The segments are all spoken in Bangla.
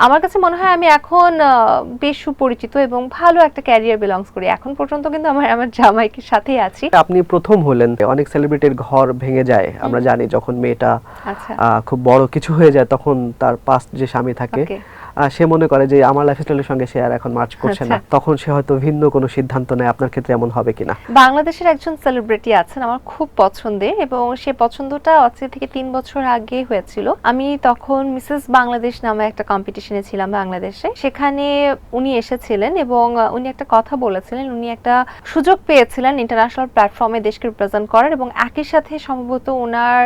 আমার কাছে মনে হয় আমি এখন বেশ সুপরিচিত এবং ভালো একটা ক্যারিয়ার বিলংস করি। এখন পর্যন্ত কিন্তু আমার জামাইকে সাথেই আছি। আপনি প্রথম হলেন, অনেক সেলিব্রিটির ঘর ভেঙে যায় আমরা জানি, যখন মেয়েটা আচ্ছা খুব বড় কিছু হয়ে যায় তখন তার পাস্ট যে স্বামী থাকে ওকে সে মনে করে যে আমার লাইফস্টাইলের সঙ্গে সে আর এখন মার্চ করছে না, তখন সে হয়তো ভিন্ন কোনো সিদ্ধান্ত নেয়। আপনার ক্ষেত্রে এমন হবে কিনা? বাংলাদেশের একজন সেলিব্রিটি আছেন আমার খুব পছন্দের, এবং সে পছন্দটা আজ থেকে 3 বছর আগে হয়েছিল। আমি তখন মিসেস বাংলাদেশ নামে একটা কম্পিটিশনে ছিলাম বাংলাদেশে। সেখানে উনি এসেছিলেন এবং উনি একটা কথা বলেছিলেন, উনি একটা সুযোগ পেয়েছিলেন ইন্টারন্যাশনাল প্ল্যাটফর্মে দেশকে রিপ্রেজেন্ট করার, এবং একই সাথে সম্ভবত ওনার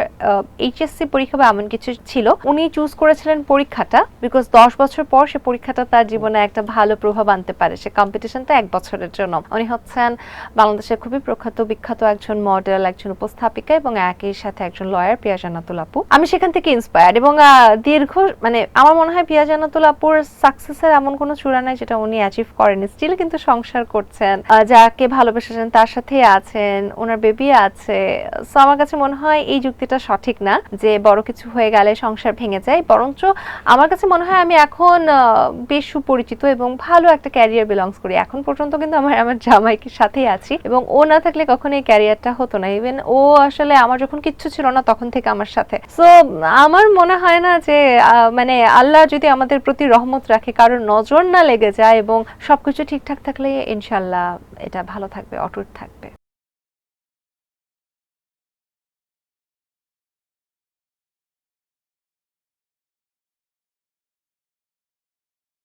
এইচএসসি পরীক্ষা বা এমন কিছু ছিল। উনি চুজ করেছিলেন পরীক্ষাটা, বিকজ 10 বছর পর সে পরীক্ষাটা তার জীবনে একটা ভালো প্রভাব আনতে পারে। সে কম্পিটিশনটা 1 বছরের জন্য। উনি হচ্ছেন বাংলাদেশের খুবই প্রখ্যাত বিখ্যাত একজন মডেল, একজন উপস্থাপিকা এবং একই সাথে একজন লয়ার, পিয়া জান্নাতুল আপু। আমি সেখান থেকে ইন্সপায়ার্ড, এবং দীর্ঘ আমার মনে হয় পিয়া জান্নাতুল আপুর সাকসেসের এমন কোনো চূড়া নাই যেটা উনি অ্যাচিভ করেনি। স্টিল কিন্তু সংসার করছেন, যাকে ভালোবেসেছেন তার সাথে আছেন, ওনার বেবি আছে। সো আমার কাছে মনে হয় এই যুক্তিটা সঠিক না যে বড় কিছু হয়ে গেলে সংসার ভেঙে যায়। বরঞ্চ আমার কাছে মনে হয় আমি এখন বেশ সুপরিচিত এবং ভালো একটা ক্যারিয়ার বিলংস করি। এখন পর্যন্ত কিন্তু আমার জামাইকে সাথেই আছি, এবং ও না থাকলে কখনো এই ক্যারিয়ারটা হতো না। ইভেন ও আসলে আমার যখন কিচ্ছু ছিল না তখন থেকে আমার সাথে। সো আমার মনে হয় না যে আল্লাহ যদি আমাদের প্রতি রহমত রাখে, কারোর নজর না লেগে যায় এবং সবকিছু ঠিকঠাক থাকলে ইনশাআল্লাহ এটা ভালো থাকবে, অটুট থাকবে।